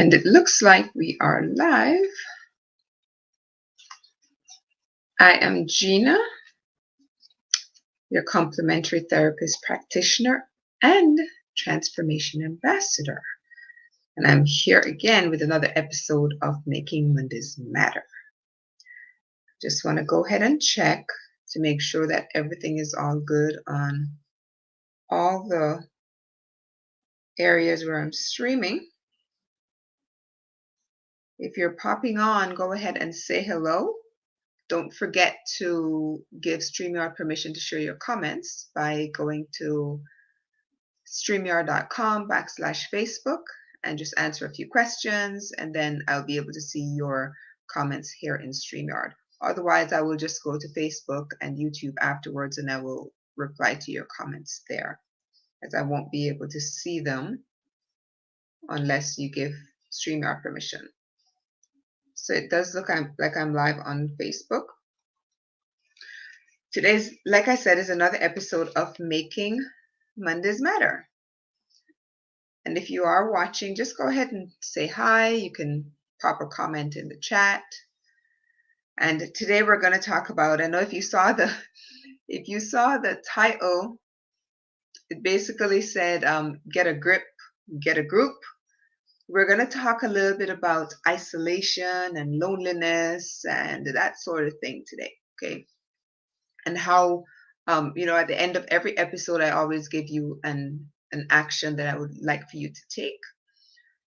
And it looks like we are live. I am Gina, your complementary therapist practitioner and transformation ambassador. And I'm here again with another episode of Making Mondays Matter. Just want to go ahead and check to make sure that everything is all good on all the areas where I'm streaming. If you're popping on, go ahead and say hello. Don't forget to give StreamYard permission to share your comments by going to streamyard.com/Facebook and just answer a few questions, and then I'll be able to see your comments here in StreamYard. Otherwise, I will just go to Facebook and YouTube afterwards, and I will reply to your comments there, as I won't be able to see them unless you give StreamYard permission. So it does look like I'm live on Facebook. Today's, like I said, is another episode of Making Mondays Matter. And if you are watching, just go ahead and say hi. You can pop a comment in the chat. And today we're going to talk about, I know if you saw the title, it basically said, get a grip, get a group. We're going to talk a little bit about isolation and loneliness and that sort of thing today, okay? And how, at the end of every episode, I always give you an action that I would like for you to take.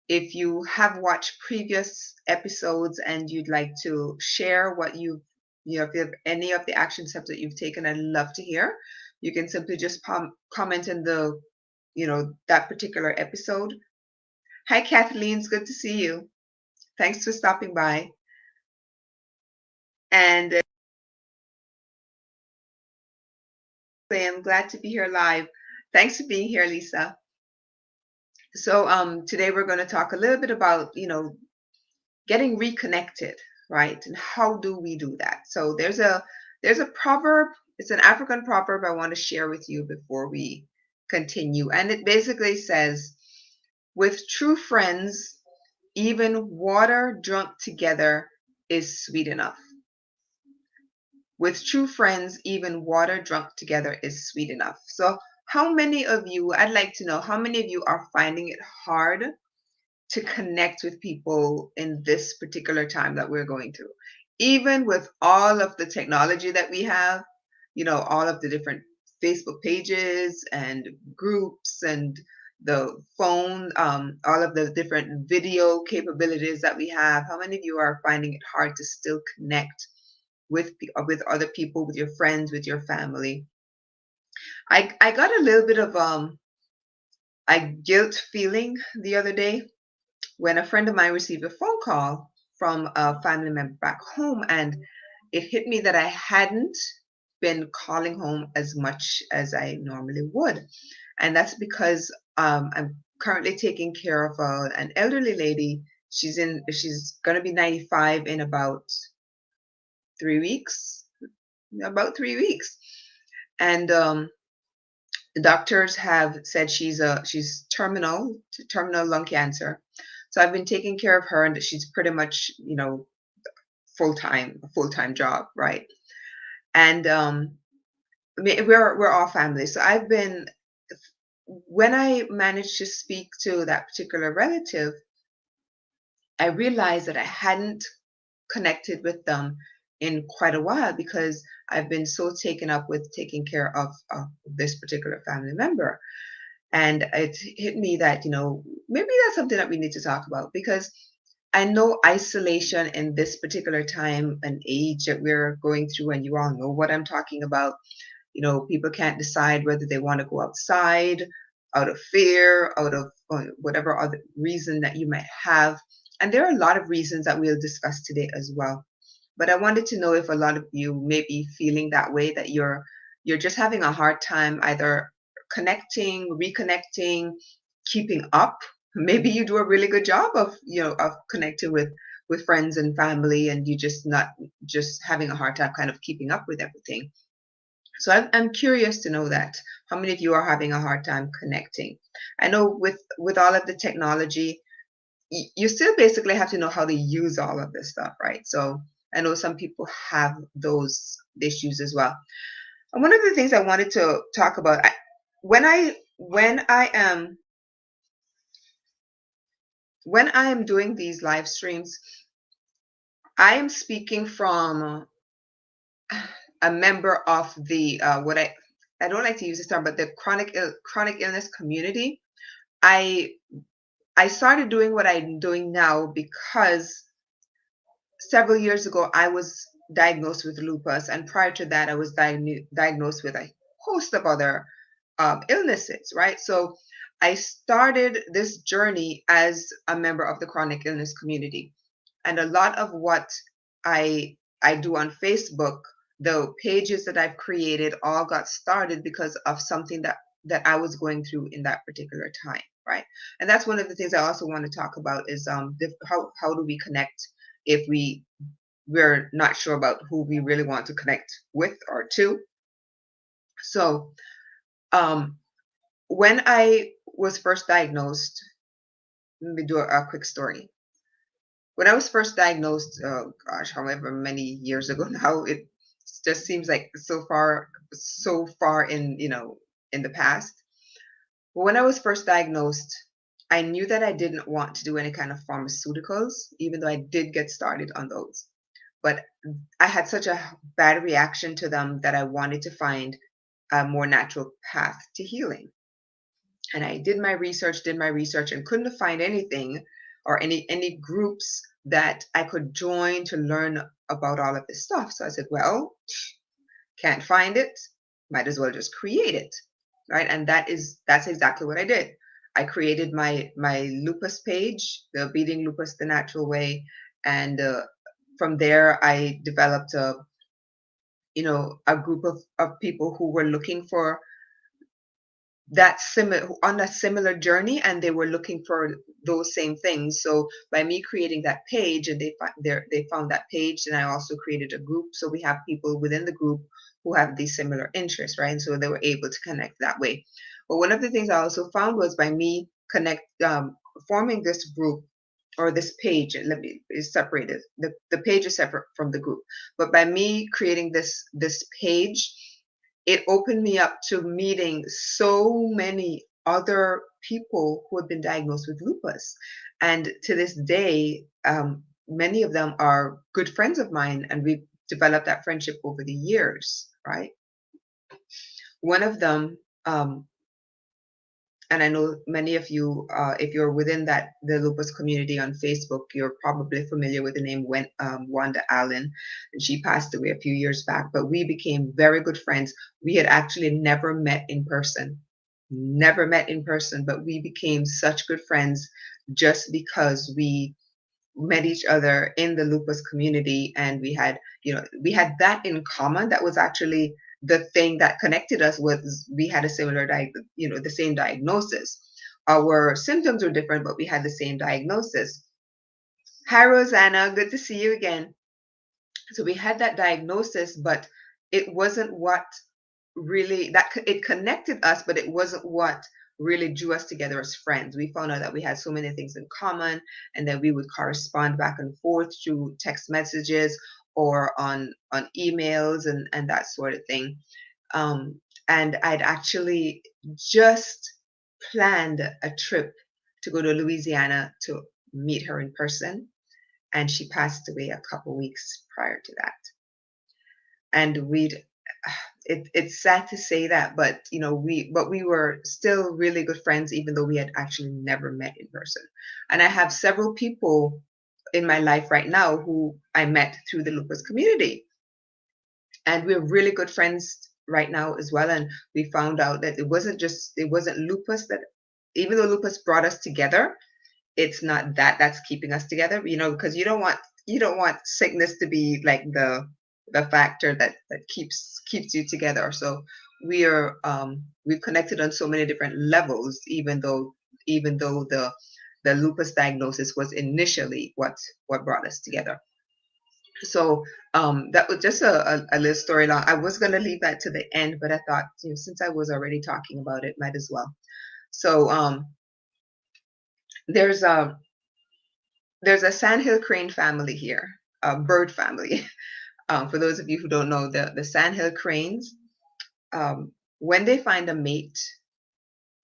If you have watched previous episodes and you'd like to share what if you have any of the action steps that you've taken, I'd love to hear. You can simply just comment in the, that particular episode. Hi, Kathleen. It's good to see you. Thanks for stopping by. And I'm glad to be here live. Thanks for being here, Lisa. So today we're going to talk a little bit about, getting reconnected, right? And how do we do that? So there's a proverb. It's an African proverb I want to share with you before we continue. And it basically says, with true friends, even water drunk together is sweet enough. With true friends, even water drunk together is sweet enough. So how many of you, I'd like to know, how many of you are finding it hard to connect with people in this particular time that we're going through? Even with all of the technology that we have, all of the different Facebook pages and groups and the phone, all of the different video capabilities that we have, how many of you are finding it hard to still connect with other people, with your friends, with your family? I got a little bit of a guilt feeling the other day when a friend of mine received a phone call from a family member back home, and it hit me that I hadn't been calling home as much as I normally would. And that's because I'm currently taking care of an elderly lady. She's going to be 95 in about 3 weeks. And the doctors have said she's terminal lung cancer. So I've been taking care of her, and she's pretty much, full-time job, right? And we're all family. So when I managed to speak to that particular relative, I realized that I hadn't connected with them in quite a while because I've been so taken up with taking care of this particular family member. And it hit me that, maybe that's something that we need to talk about, because I know isolation in this particular time and age that we're going through, and you all know what I'm talking about. People can't decide whether they want to go outside out of fear, out of whatever other reason that you might have. And there are a lot of reasons that we'll discuss today as well. But I wanted to know if a lot of you may be feeling that way, that you're just having a hard time either connecting, reconnecting, keeping up. Maybe you do a really good job of connecting with friends and family, and you just having a hard time kind of keeping up with everything. So I'm curious to know that. How many of you are having a hard time connecting? I know with all of the technology, you still basically have to know how to use all of this stuff, right? So I know some people have those issues as well. And one of the things I wanted to talk about, when I am doing these live streams, I am speaking from a member of the what I don't like to use this term, but the chronic illness community. I I started doing what I'm doing now because several years ago I was diagnosed with lupus, and prior to that I was diagnosed with a host of other illnesses, right? So I started this journey as a member of the chronic illness community, and a lot of what I do on Facebook, the pages that I've created, all got started because of something that I was going through in that particular time, right? And that's one of the things I also want to talk about is how do we connect if we're not sure about who we really want to connect with or to. So um, when I was first diagnosed, let me do a quick story. When I was first diagnosed, oh gosh, however many years ago now, it just seems like so far in, in the past. But when I was first diagnosed, I knew that I didn't want to do any kind of pharmaceuticals, even though I did get started on those. But I had such a bad reaction to them that I wanted to find a more natural path to healing. And I did my research, and couldn't find anything or any groups that I could join to learn about all of this stuff. So I said, well, can't find it, might as well just create it, right? And that's exactly what I did. I created my lupus page, the Beating Lupus the Natural Way, and from there I developed a group of people who were looking for on a similar journey, and they were looking for those same things. So by me creating that page, and they found that page, and I also created a group, so we have people within the group who have these similar interests, right? And so they were able to connect that way. But one of the things I also found was by me forming this group or this page, let me separate it. The page is separate from the group, but by me creating this page, it opened me up to meeting so many other people who have been diagnosed with lupus. And to this day, many of them are good friends of mine, and we've developed that friendship over the years, right? One of them, and I know many of you, if you're within the lupus community on Facebook, you're probably familiar with the name Wanda Allen, and she passed away a few years back. But we became very good friends. We had actually never met in person, but we became such good friends just because we met each other in the lupus community, and we had that in common. That was actually the thing that connected us. Was we had a similar the same diagnosis. Our symptoms were different, but we had the same diagnosis. Hi Rosanna, good to see you again. So we had that diagnosis, but it wasn't what really it connected us, but it wasn't what really drew us together as friends. We found out that we had so many things in common, and that we would correspond back and forth through text messages or on emails and that sort of thing. And I'd actually just planned a trip to go to Louisiana to meet her in person, and she passed away a couple weeks prior to that. And it's sad to say that, but we were still really good friends, even though we had actually never met in person. And I have several people in my life right now who I met through the lupus community, and we're really good friends right now as well. And we found out that it wasn't lupus, that even though lupus brought us together, it's not that's keeping us together, because you don't want sickness to be like the factor that keeps you together. So we've connected on so many different levels, even though the lupus diagnosis was initially what brought us together. So that was just a little story long. I was going to leave that to the end, but I thought, since I was already talking about it, might as well. So there's there's a sandhill crane family here, a bird family. For those of you who don't know, the sandhill cranes, when they find a mate,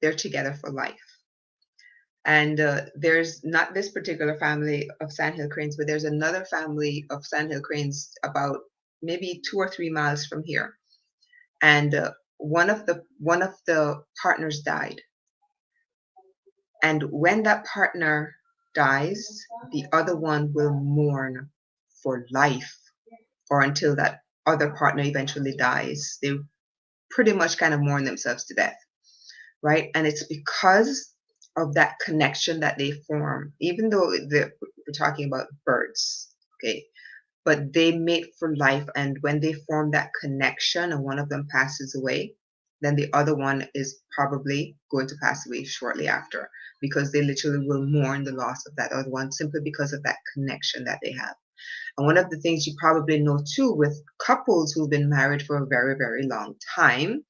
they're together for life. And there's not this particular family of sandhill cranes, but there's another family of sandhill cranes about maybe 2 or 3 miles from here. And one of the partners died. And when that partner dies, the other one will mourn for life or until that other partner eventually dies. They pretty much kind of mourn themselves to death, right? And it's because of that connection that they form, even though we're talking about birds, okay? But they mate for life, and when they form that connection and one of them passes away, then the other one is probably going to pass away shortly after, because they literally will mourn the loss of that other one simply because of that connection that they have. And one of the things you probably know too with couples who've been married for a very, very long time,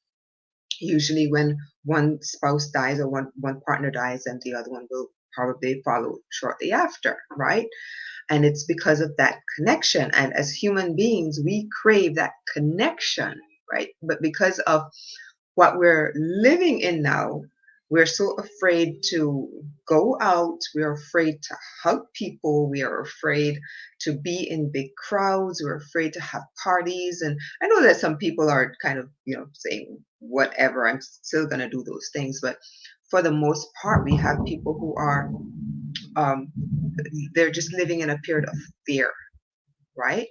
usually when one spouse dies or one partner dies, and the other one will probably follow shortly after, right? And it's because of that connection. And as human beings, we crave that connection, right? But because of what we're living in now, we're so afraid to go out. We're afraid to hug people. We are afraid to be in big crowds. We're afraid to have parties. And I know that some people are kind of, saying, whatever, I'm still going to do those things. But for the most part, we have people who are, um, they're just living in a period of fear, right?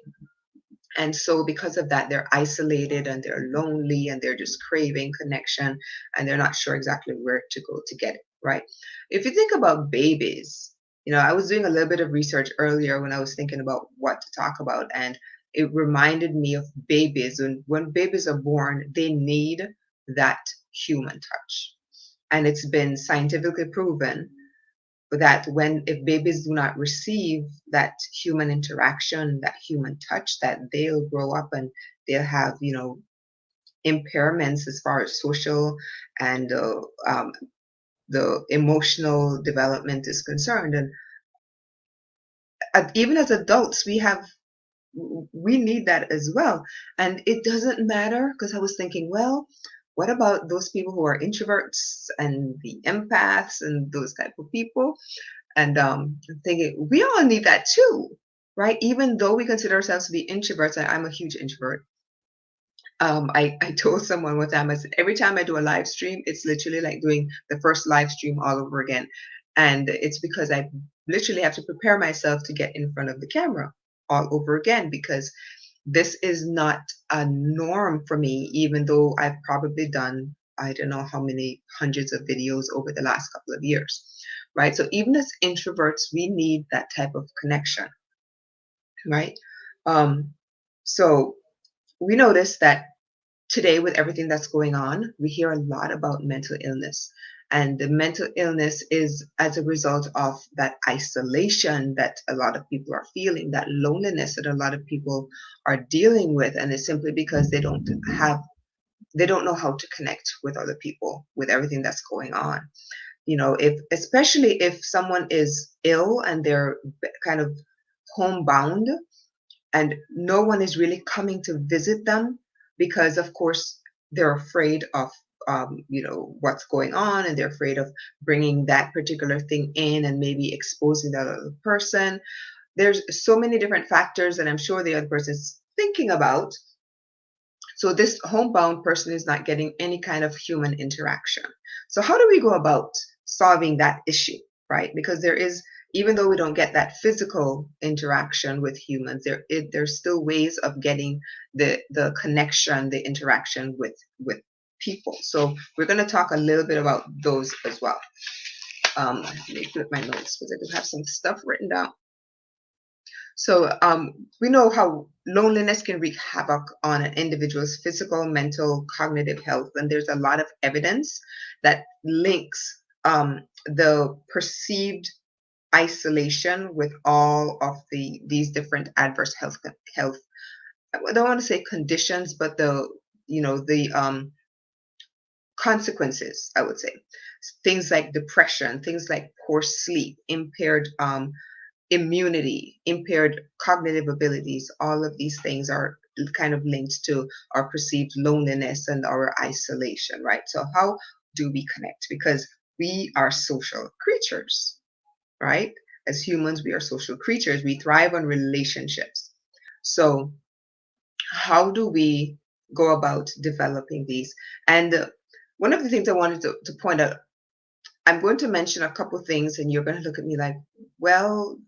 And so because of that, they're isolated and they're lonely and they're just craving connection and they're not sure exactly where to go to get it, right? If you think about babies, I was doing a little bit of research earlier when I was thinking about what to talk about, and it reminded me of babies. When babies are born, they need that human touch. And it's been scientifically proven that if babies do not receive that human interaction, that human touch, that they'll grow up and they'll have, impairments as far as social and the emotional development is concerned. And even as adults, we need that as well. And it doesn't matter, because I was thinking, well, what about those people who are introverts and the empaths and those type of people? And I'm thinking, we all need that too, right? Even though we consider ourselves to be introverts, and I'm a huge introvert. I told someone one time, I said, every time I do a live stream, it's literally like doing the first live stream all over again. And it's because I literally have to prepare myself to get in front of the camera all over again, because this is not a norm for me, even though I've probably done, I don't know how many hundreds of videos over the last couple of years, right? So even as introverts, we need that type of connection, right? Um, so we notice that today, with everything that's going on, we hear a lot about mental illness. And the mental illness is as a result of that isolation that a lot of people are feeling, that loneliness that a lot of people are dealing with. And it's simply because they don't know how to connect with other people with everything that's going on. Especially if someone is ill and they're kind of homebound and no one is really coming to visit them, because of course they're afraid of what's going on, and they're afraid of bringing that particular thing in and maybe exposing that other person. There's so many different factors that I'm sure the other person is thinking about. So this homebound person is not getting any kind of human interaction. So how do we go about solving that issue, right? Because even though we don't get that physical interaction with humans, there's still ways of getting the connection, the interaction with people. So we're going to talk a little bit about those as well. Let me flip my notes because I do have some stuff written down. So we know how loneliness can wreak havoc on an individual's physical, mental, cognitive health, and there's a lot of evidence that links the perceived isolation with all of these different adverse health. I don't want to say conditions, but the consequences, I would say. Things like depression, things like poor sleep, impaired immunity, impaired cognitive abilities, all of these things are kind of linked to our perceived loneliness and our isolation, right? So, how do we connect? Because we are social creatures, right? As humans, we are social creatures. We thrive on relationships. So, how do we go about developing these? And one of the things I wanted to point out, I'm going to mention a couple things, and you're going to look at me like, well,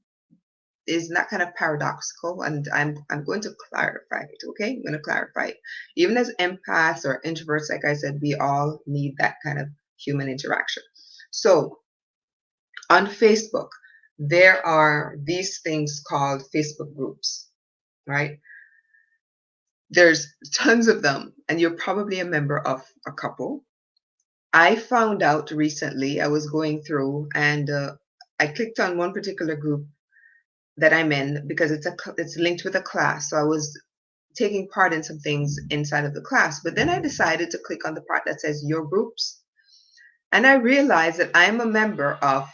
is not kind of paradoxical, and I'm going to clarify it. Okay, I'm going to clarify it. Even as empaths or introverts, like I said, we all need that kind of human interaction. So on Facebook, there are these things called Facebook groups, right? There's tons of them, and you're probably a member of a couple. I found out recently, I was going through and I clicked on one particular group that I'm in because it's linked with a class. So I was taking part in some things inside of the class, but then I decided to click on the part that says your groups, and I realized that I'm a member of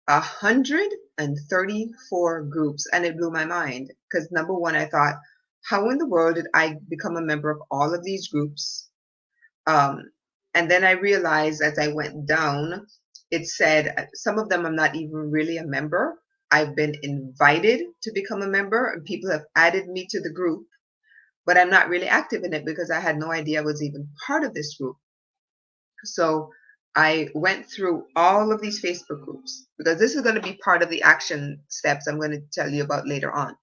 134 groups, and it blew my mind because number one, I thought, how in the world did I become a member of all of these groups? Um, and then I realized as I went down, it said some of them I'm not even really a member. I've been invited to become a member, and people have added me to the group, but I'm not really active in it because I had no idea I was even part of this group. So I went through all of these Facebook groups because this is going to be part of the action steps I'm going to tell you about later on.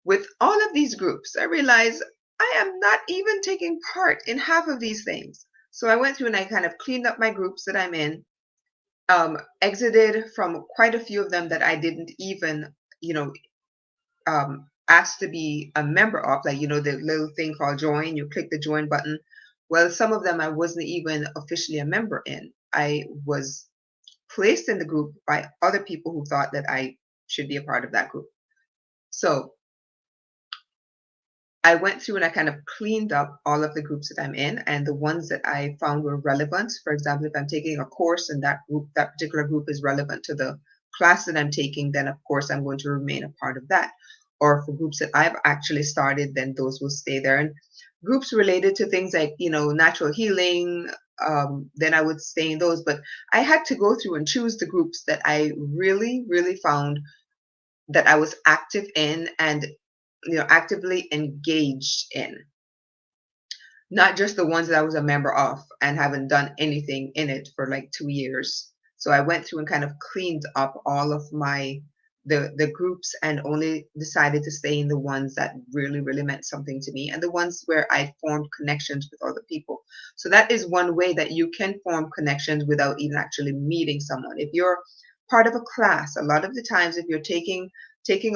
With all of these groups, I realized I am not even taking part in half of these things. So I went through and I kind of cleaned up my groups that I'm in, exited from quite a few of them that I didn't even, ask to be a member of, like, the little thing called join, you click the join button. Well, some of them I wasn't even officially a member in. I was placed in the group by other people who thought that I should be a part of that group. So I went through and I kind of cleaned up all of the groups that I'm in, and the ones that I found were relevant. For example, if I'm taking a course and that particular group is relevant to the class that I'm taking, then of course I'm going to remain a part of that. Or for groups that I've actually started, then those will stay there. And groups related to things like, natural healing, then I would stay in those. But I had to go through and choose the groups that I really, really found that I was active in and actively engaged in, not just the ones that I was a member of and haven't done anything in it for like 2 years. So I went through and kind of cleaned up all of the groups and only decided to stay in the ones that really, really meant something to me and the ones where I formed connections with other people. So that is one way that you can form connections without even actually meeting someone. If you're part of a class, a lot of the times if you're taking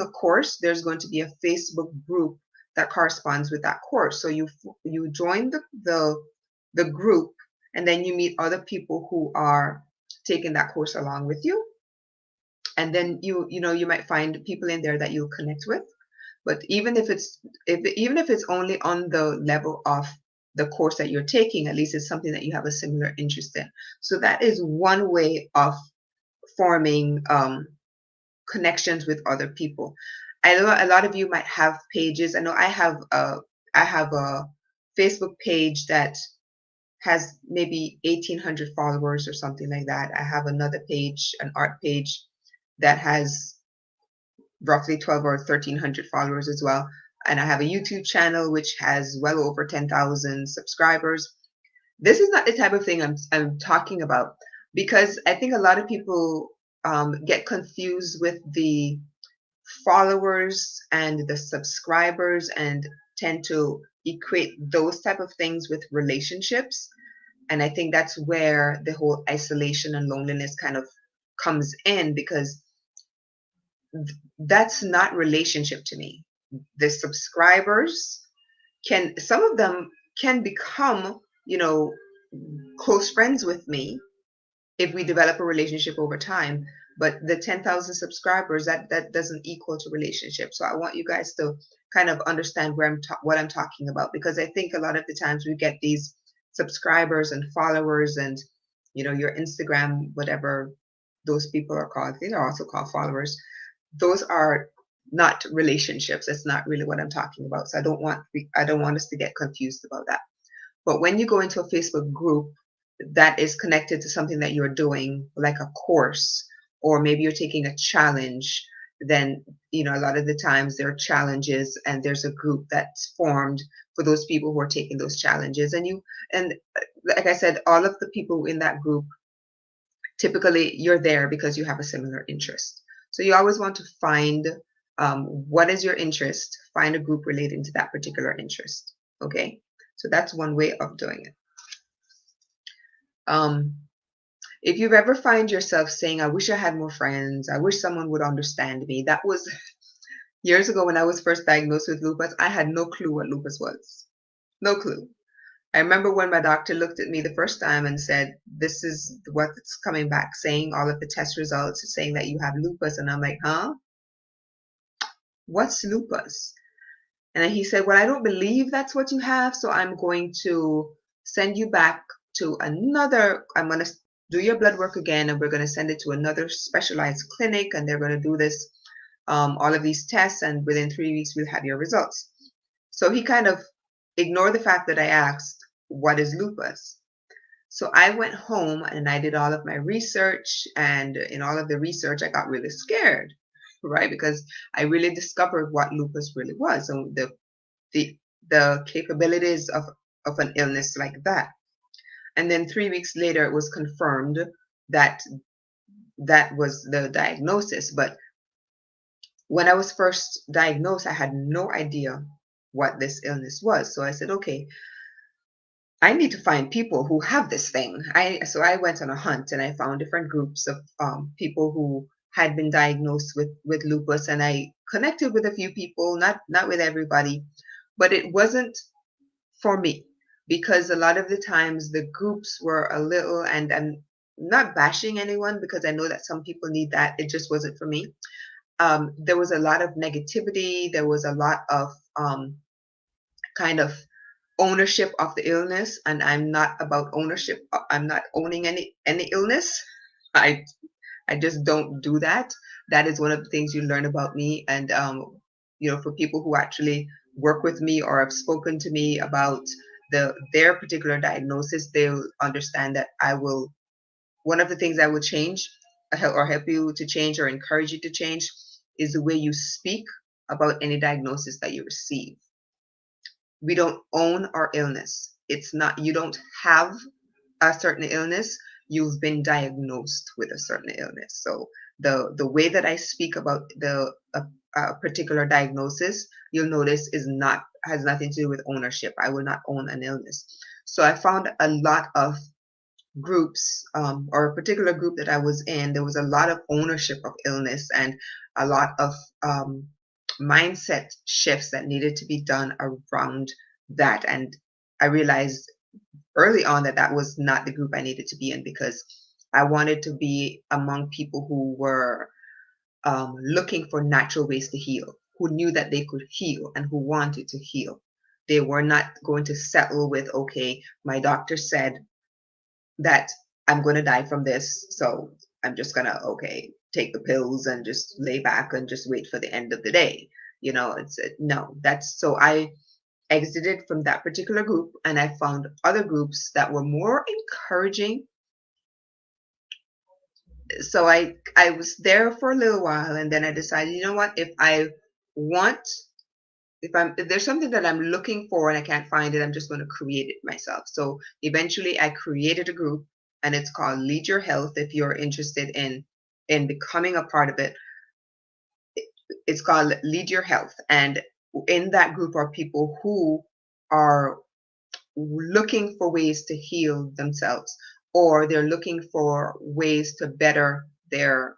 a course, there's going to be a Facebook group that corresponds with that course. So you join the group, and then you meet other people who are taking that course along with you, and then you might find people in there that you'll connect with. But even if it's only on the level of the course that you're taking, at least it's something that you have a similar interest in. So that is one way of forming connections with other people. I know a lot of you might have pages. I know I have a Facebook page that has maybe 1,800 followers or something like that. I have another page, an art page, that has roughly 12 or 1,300 followers as well. And I have a YouTube channel which has well over 10,000 subscribers. This is not the type of thing I'm talking about, because I think a lot of people get confused with the followers and the subscribers and tend to equate those type of things with relationships. And I think that's where the whole isolation and loneliness kind of comes in, because that's not relationship to me. The subscribers some of them can become, close friends with me if we develop a relationship over time. But the 10,000 subscribers, that doesn't equal to relationship. So I want you guys to kind of understand what I'm talking about, because I think a lot of the times we get these subscribers and followers and your Instagram, whatever, those people are called. They are also called followers. Those are not relationships. That's not really what I'm talking about. So I don't want us to get confused about that. But when you go into a Facebook group that is connected to something that you're doing, like a course, or maybe you're taking a challenge, then, a lot of the times there are challenges and there's a group that's formed for those people who are taking those challenges. And like I said, all of the people in that group, typically you're there because you have a similar interest. So you always want to find what is your interest, find a group relating to that particular interest. Okay. So that's one way of doing it. If you've ever find yourself saying, I wish I had more friends, I wish someone would understand me. That was years ago when I was first diagnosed with lupus. I had no clue what lupus was. No clue. I remember when my doctor looked at me the first time and said, this is what's coming back, saying all of the test results, saying that you have lupus. And I'm like, huh? What's lupus? And then he said, well, I don't believe that's what you have. So I'm going to send you back to I'm going to do your blood work again, and we're going to send it to another specialized clinic, and they're going to do this, all of these tests, and within 3 weeks, we'll have your results. So he kind of ignored the fact that I asked, what is lupus? So I went home and I did all of my research, and in all of the research, I got really scared, right? Because I really discovered what lupus really was, and the capabilities of an illness like that. And then 3 weeks later, it was confirmed that that was the diagnosis. But when I was first diagnosed, I had no idea what this illness was. So I said, okay, I need to find people who have this thing. So I went on a hunt and I found different groups of people who had been diagnosed with lupus, and I connected with a few people, not with everybody, but it wasn't for me, because a lot of the times the groups were a little, and I'm not bashing anyone because I know that some people need that. It just wasn't for me. There was a lot of negativity. There was a lot of kind of ownership of the illness, and I'm not about ownership. I'm not owning any illness. I just don't do that. That is one of the things you learn about me. And for people who actually work with me or have spoken to me about their particular diagnosis, they'll understand that one of the things I will change or help you to change or encourage you to change is the way you speak about any diagnosis that you receive. We don't own our illness. It's not, you don't have a certain illness, you've been diagnosed with a certain illness. So the way that I speak about a particular diagnosis, you'll notice has nothing to do with ownership. I will not own an illness. So I found a lot of groups, or a particular group that I was in, there was a lot of ownership of illness and a lot of mindset shifts that needed to be done around that. And I realized early on that was not the group I needed to be in, because I wanted to be among people who were looking for natural ways to heal, who knew that they could heal and who wanted to heal. They were not going to settle with, okay, my doctor said that I'm going to die from this, so I'm just going to, okay, take the pills and just lay back and just wait for the end of the day. So I exited from that particular group, and I found other groups that were more encouraging. So I was there for a little while, and then I decided, you know what, if there's something that I'm looking for and I can't find it, I'm just going to create it myself. So eventually I created a group, and it's called Lead Your Health. If you're interested in becoming a part of it, it's called Lead Your Health. And in that group are people who are looking for ways to heal themselves, or they're looking for ways to better their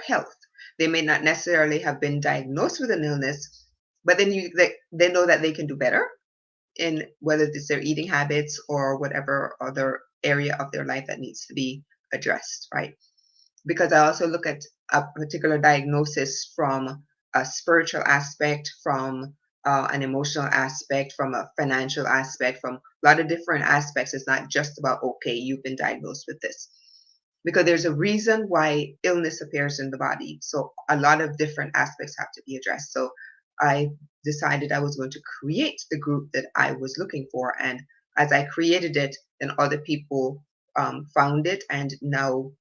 health. They may not necessarily have been diagnosed with an illness, but then they know that they can do better in whether it's their eating habits or whatever other area of their life that needs to be addressed, right? Because I also look at a particular diagnosis from a spiritual aspect, from an emotional aspect, from a financial aspect, from a lot of different aspects. It's not just about, okay, you've been diagnosed with this. because there's a reason why illness appears in the body. So a lot of different aspects have to be addressed. So I decided I was going to create the group that I was looking for. And as I created it, then other people found it, and now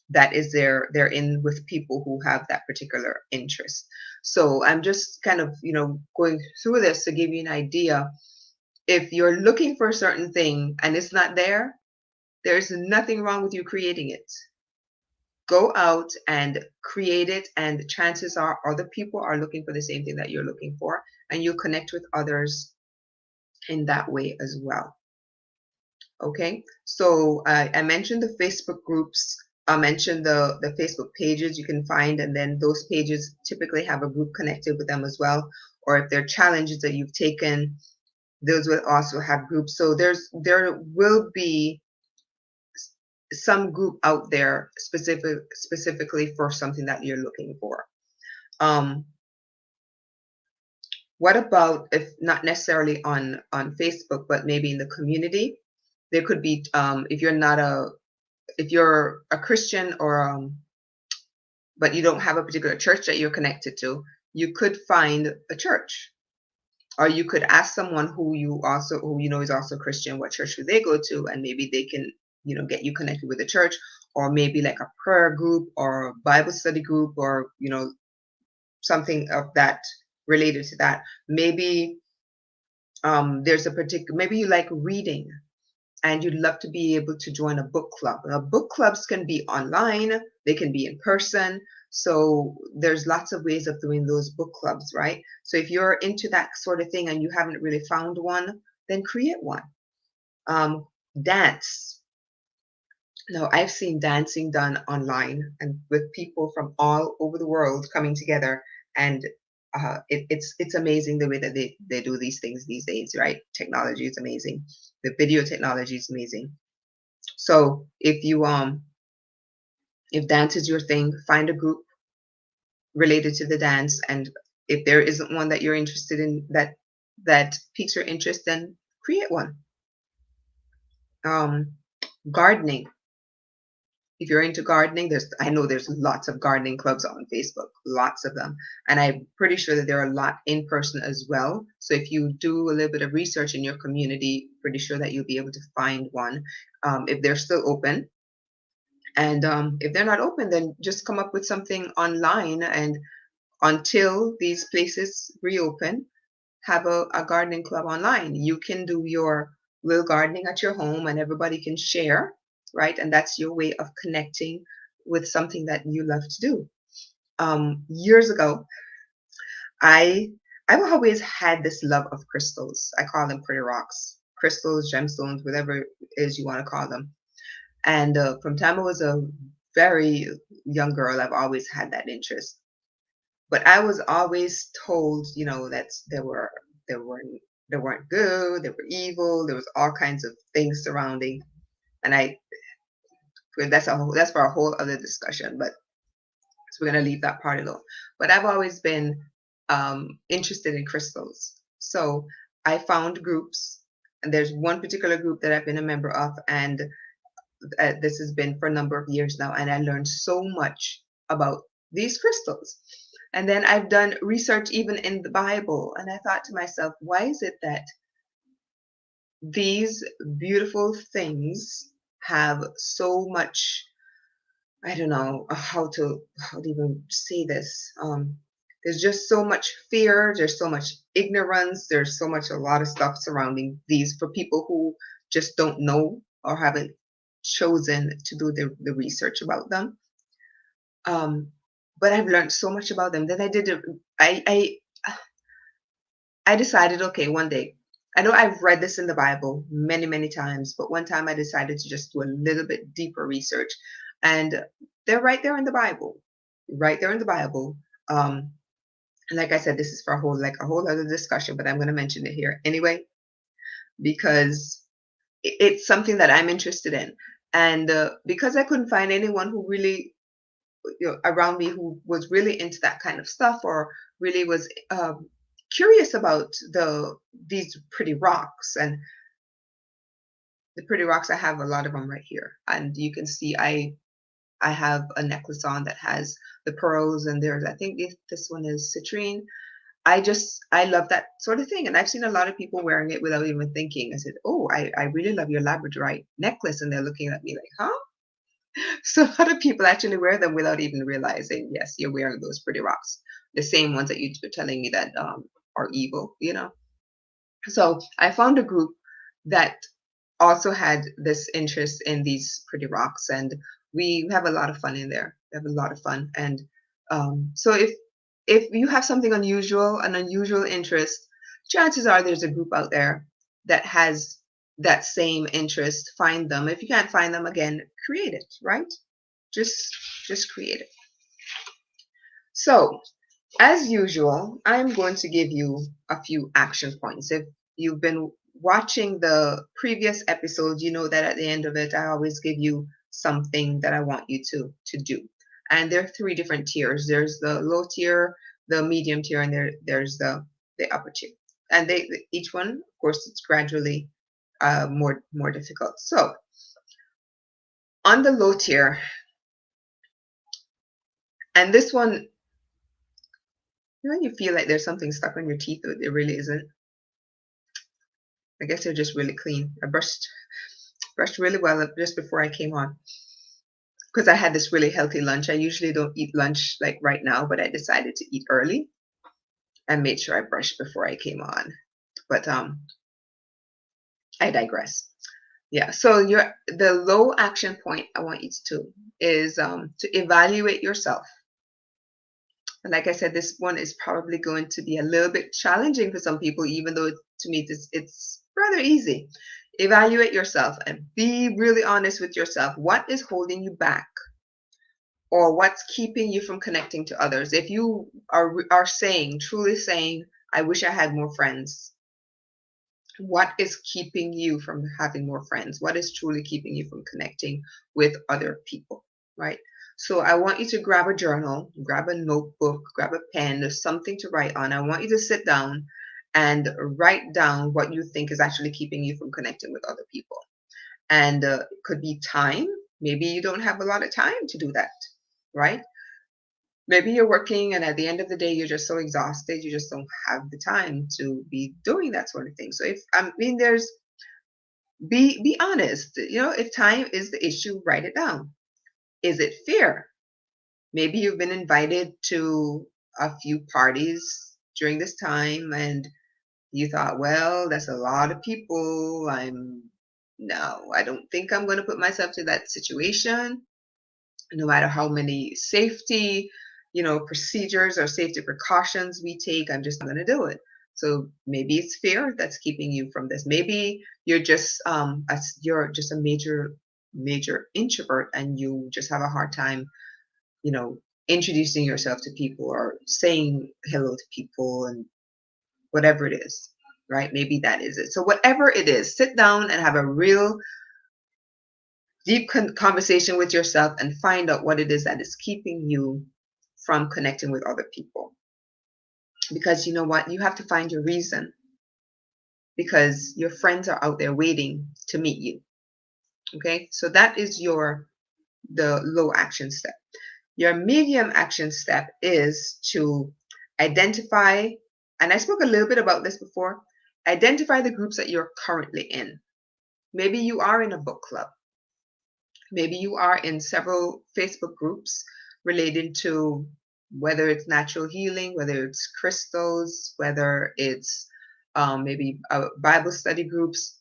that is they're in with people who have that particular interest. So I'm just kind of, going through this to give you an idea. If you're looking for a certain thing and it's not there, there's nothing wrong with you creating it. Go out and create it, and chances are other people are looking for the same thing that you're looking for, and you connect with others in that way as well. Okay, so I mentioned the Facebook groups. I mentioned the Facebook pages you can find, and then those pages typically have a group connected with them as well. Or if there are challenges that you've taken, those will also have groups. So there will be some group out there specifically for something that you're looking for. What about, if not necessarily on Facebook, but maybe in the community? There could be, if you're a Christian, or but you don't have a particular church that you're connected to, you could find a church, or you could ask someone who you know is also Christian, what church do they go to, and maybe they can get you connected with the church, or maybe like a prayer group or Bible study group, or something of that related to that. Maybe maybe you like reading and you'd love to be able to join a book club. Now, book clubs can be online, they can be in person. So there's lots of ways of doing those book clubs, right? So if you're into that sort of thing and you haven't really found one, then create one. Dance. Now, I've seen dancing done online and with people from all over the world coming together, and it's amazing the way that they do these things these days, right? Technology is amazing. The video technology is amazing. So if dance is your thing, find a group related to the dance, and if there isn't one that you're interested in that piques your interest, then create one. Gardening. If you're into gardening, I know there's lots of gardening clubs on Facebook, lots of them. And I'm pretty sure that there are a lot in person as well. So if you do a little bit of research in your community, pretty sure that you'll be able to find one, if they're still open. And if they're not open, then just come up with something online, and until these places reopen, have a gardening club online. You can do your little gardening at your home and everybody can share, right? And that's your way of connecting with something that you love to do. Years ago, I I've always had this love of crystals. I call them pretty rocks, crystals, gemstones, whatever it is you want to call them. And from time I was a very young girl, I've always had that interest. But I was always told, that there weren't they weren't good, they were evil, there was all kinds of things surrounding. And that's for a whole other discussion, but so we're gonna leave that part alone. But I've always been interested in crystals. So I found groups, and there's one particular group that I've been a member of, and this has been for a number of years now, and I learned so much about these crystals. And then I've done research even in the Bible, and I thought to myself, why is it that these beautiful things have so much, I don't know how to even say this. There's just so much fear, there's so much ignorance, there's a lot of stuff surrounding these for people who just don't know or haven't chosen to do the research about them. But I've learned so much about them. Then I decided, okay, one day, I know I've read this in the Bible many, many times, but one time I decided to just do a little bit deeper research. And they're right there in the Bible, right there in the Bible. And like I said, this is for a whole other discussion, but I'm going to mention it here anyway, because it's something that I'm interested in. And because I couldn't find anyone who really, around me who was really into that kind of stuff, or really was curious about these pretty rocks. And the pretty rocks, I have a lot of them right here, and you can see I have a necklace on that has the pearls, and there's, I think this one is citrine. I love that sort of thing. And I've seen a lot of people wearing it without even thinking. I said, oh, I really love your labradorite necklace. And they're looking at me like, huh? So a lot of people actually wear them without even realizing, yes, you're wearing those pretty rocks. The same ones that you were telling me that are evil, you know? So I found a group that also had this interest in these pretty rocks, and we have a lot of fun in there. We have a lot of fun. And so if you have something unusual, an unusual interest, chances are there's a group out there that has that same interest. Find them. If you can't find them, again, create it, right? Just just create it. So as usual, I'm going to give you a few action points. If you've been watching the previous episodes, you know that at the end of it, I always give you something that I want you to do. And there are three different tiers. There's the low tier, the medium tier, and there's the upper tier. And each one, of course, it's gradually more difficult. So on the low tier, and this one, when you feel like there's something stuck on your teeth, it really isn't. I guess they're just really clean. I brushed really well just before I came on because I had this really healthy lunch. I usually don't eat lunch like right now, but I decided to eat early and made sure I brushed before I came on. But I digress. Yeah. So the low action point I want you to do is to evaluate yourself. And like I said, this one is probably going to be a little bit challenging for some people, even though to me it's rather easy. Evaluate yourself and be really honest with yourself. What is holding you back? Or what's keeping you from connecting to others? If you are saying, truly saying, I wish I had more friends, what is keeping you from having more friends? What is truly keeping you from connecting with other people, right? So I want you to grab a journal, grab a notebook, grab a pen, there's something to write on. I want you to sit down and write down what you think is actually keeping you from connecting with other people. And it could be time. Maybe you don't have a lot of time to do that, right? Maybe you're working and at the end of the day you're just so exhausted you just don't have the time to be doing that sort of thing. So if I mean there's be honest, you know, if time is the issue, write it down. Is it fear? Maybe you've been invited to a few parties during this time and you thought, well, that's a lot of people. No, I don't think I'm going to put myself to that situation. No matter how many safety, procedures or safety precautions we take, I'm just not going to do it. So maybe it's fear that's keeping you from this. Maybe you're just a major introvert and you just have a hard time, introducing yourself to people or saying hello to people and whatever it is, right? Maybe that is it. So whatever it is, sit down and have a real deep conversation with yourself and find out what it is that is keeping you from connecting with other people. Because you know what? You have to find your reason because your friends are out there waiting to meet you. Okay? So that is the low action step. Your medium action step is to identify, and I spoke a little bit about this before, identify the groups that you're currently in. Maybe you are in a book club. Maybe you are in several Facebook groups related to whether it's natural healing, whether it's crystals, whether it's maybe Bible study groups,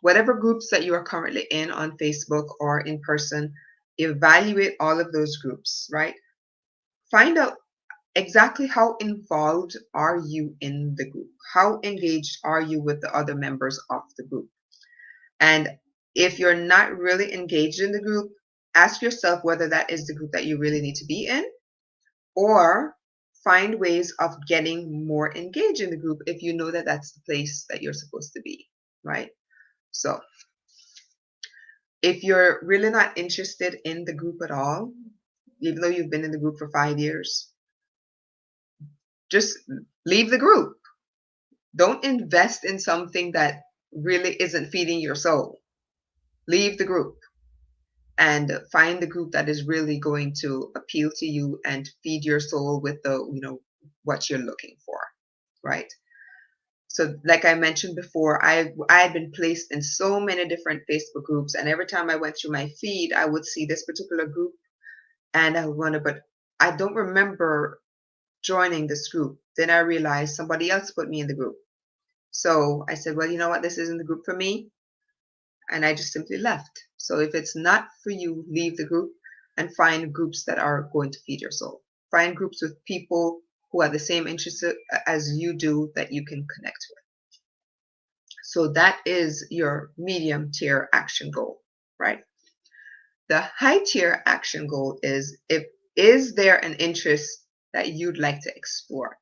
whatever groups that you are currently in on Facebook or in person, evaluate all of those groups, right? Find out exactly how involved are you in the group? How engaged are you with the other members of the group? And if you're not really engaged in the group, ask yourself whether that is the group that you really need to be in, or find ways of getting more engaged in the group if you know that that's the place that you're supposed to be, right? So if you're really not interested in the group at all, even though you've been in the group for 5 years, just leave the group. Don't invest in something that really isn't feeding your soul. Leave the group. and find the group that is really going to appeal to you and feed your soul with the, what you're looking for, right? So like I mentioned before, I had been placed in so many different Facebook groups, and every time I went through my feed, I would see this particular group, and I would wonder, but I don't remember joining this group. Then I realized somebody else put me in the group. So I said, well, you know what, this isn't the group for me, and I just simply left. So if it's not for you, leave the group and find groups that are going to feed your soul. Find groups with people who have the same interests as you do that you can connect with. So that is your medium tier action goal, right? The high tier action goal is there an interest that you'd like to explore?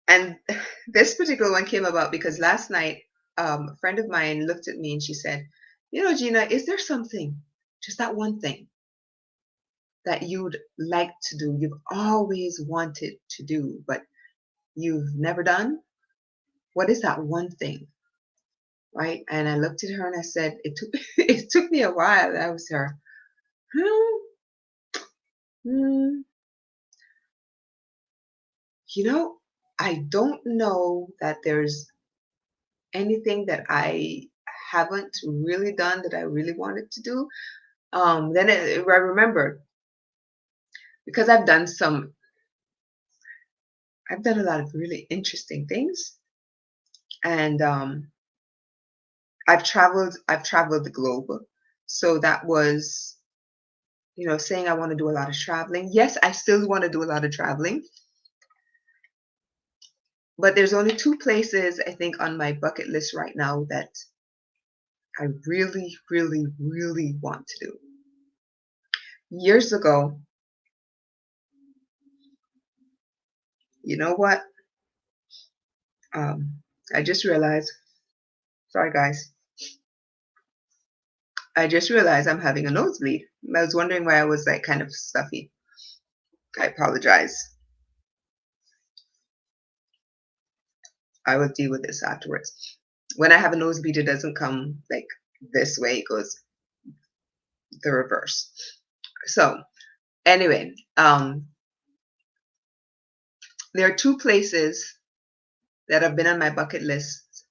And this particular one came about because last night, a friend of mine looked at me and she said, Gina, is there something, just that one thing that you'd like to do, you've always wanted to do, but you've never done? What is that one thing? Right? And I looked at her and I said, it took me a while. I was her, hmm, hmm, you know, I don't know that there's anything that I haven't really done that I really wanted to do. Then I remembered because I've done a lot of really interesting things, and I've traveled the globe. So that was, saying I want to do a lot of traveling. Yes, I still want to do a lot of traveling, but there's only two places I think on my bucket list right now that I really, really, really want to do. Years ago, you know what? I just realized, sorry guys, I just realized I'm having a nosebleed. I was wondering why I was like kind of stuffy. I apologize. I will deal with this afterwards. When I have a nosebleed, it doesn't come like this way, it goes the reverse. So, anyway, there are two places that have been on my bucket list.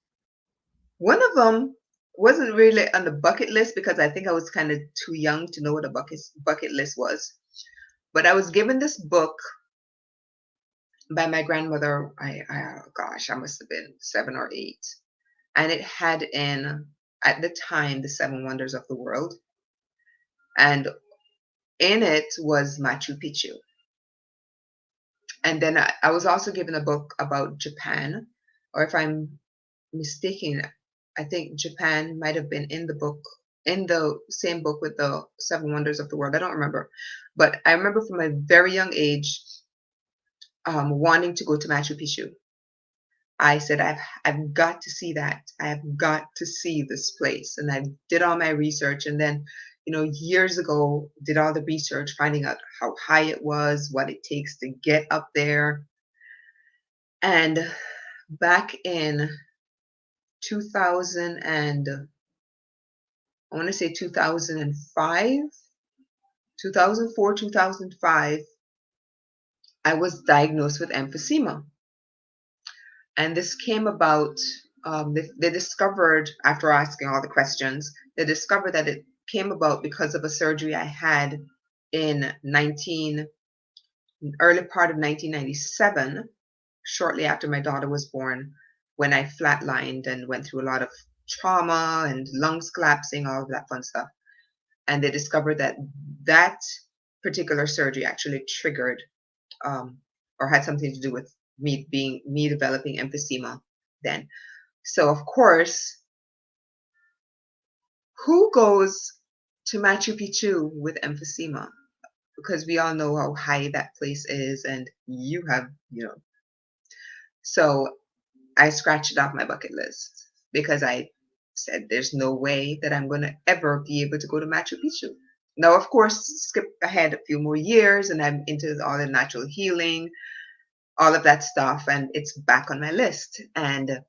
One of them wasn't really on the bucket list because I think I was kind of too young to know what a bucket list was. But I was given this book by my grandmother. Gosh, I must have been 7 or 8, and it had at the time, the Seven Wonders of the World, and in it was Machu Picchu. And then I was also given a book about Japan, or if I'm mistaken, I think Japan might have been in the same book with the Seven Wonders of the World. I don't remember, but I remember from a very young age wanting to go to Machu Picchu. I said, I've got to see that. I have got to see this place. And I did all my research. And then, years ago, did all the research, finding out how high it was, what it takes to get up there. And back in 2000 and I want to say 2005, 2004, 2005, I was diagnosed with emphysema. And this came about, they discovered, after asking all the questions, they discovered that it came about because of a surgery I had in early part of 1997, shortly after my daughter was born, when I flatlined and went through a lot of trauma and lungs collapsing, all of that fun stuff. And they discovered that particular surgery actually triggered or had something to do with me developing emphysema then. So of course, who goes to Machu Picchu with emphysema? Because we all know how high that place is, and you have, So I scratched it off my bucket list because I said there's no way that I'm going to ever be able to go to Machu Picchu. Now, of course, skip ahead a few more years and I'm into all the natural healing, all of that stuff, and it's back on my list. And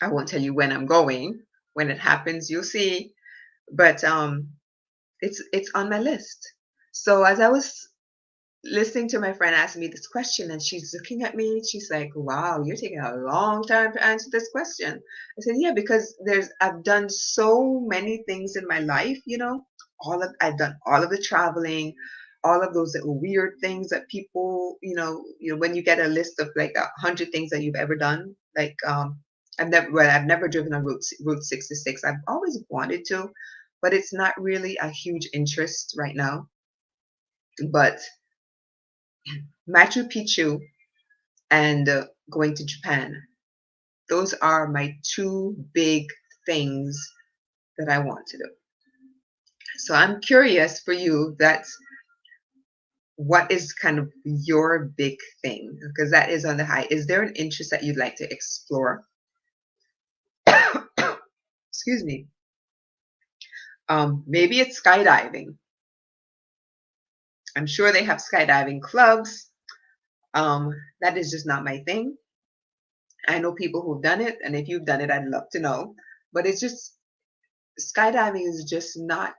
I won't tell you when I'm going. When it happens, you'll see. But it's on my list. So as I was listening to my friend ask me this question, and she's looking at me, she's like, wow, you're taking a long time to answer this question. I said, yeah, because I've done so many things in my life, I've done all of the traveling, all of those little weird things that people, when you get a list of like 100 things that you've ever done, like I've never driven on Route 66. I've always wanted to, but it's not really a huge interest right now. But Machu Picchu and going to Japan. Those are my two big things that I want to do. So I'm curious for you, that's what is kind of your big thing? Because that is on the high. Is there an interest that you'd like to explore? Excuse me. Maybe it's skydiving. I'm sure they have skydiving clubs. That is just not my thing. I know people who've done it, and if you've done it, I'd love to know. But it's just skydiving is just not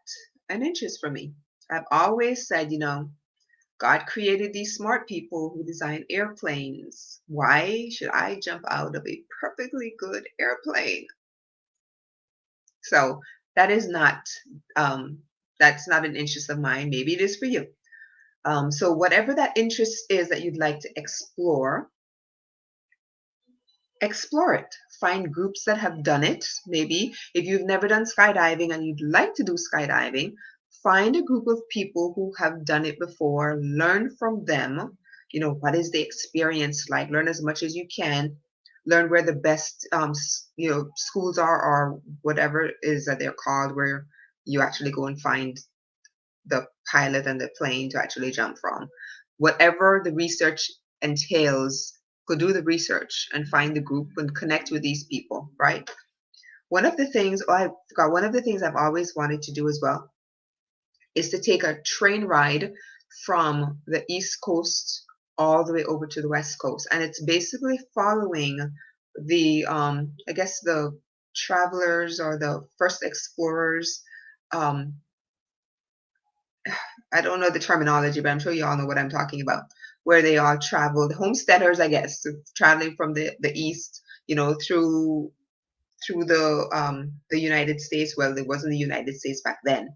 an interest for me. I've always said, God created these smart people who design airplanes. Why should I jump out of a perfectly good airplane? So that is not that's not an interest of mine. Maybe it is for you. So whatever that interest is that you'd like to explore it. Find groups that have done it. Maybe if you've never done skydiving and you'd like to do skydiving, find a group of people who have done it before, learn from them. What is the experience like? Learn as much as you can. Learn where the best, schools are, or whatever it is that they're called, where you actually go and find the pilot and the plane to actually jump from. Whatever the research entails, go do the research and find the group and connect with these people, right? One of the things, I forgot, one of the things I've always wanted to do as well is to take a train ride from the East Coast all the way over to the West Coast. And it's basically following the, I guess, the travelers or the first explorers. I don't know the terminology, but I'm sure you all know what I'm talking about, where they all traveled, homesteaders, I guess, traveling from the east, through the United States. Well, it wasn't the United States back then,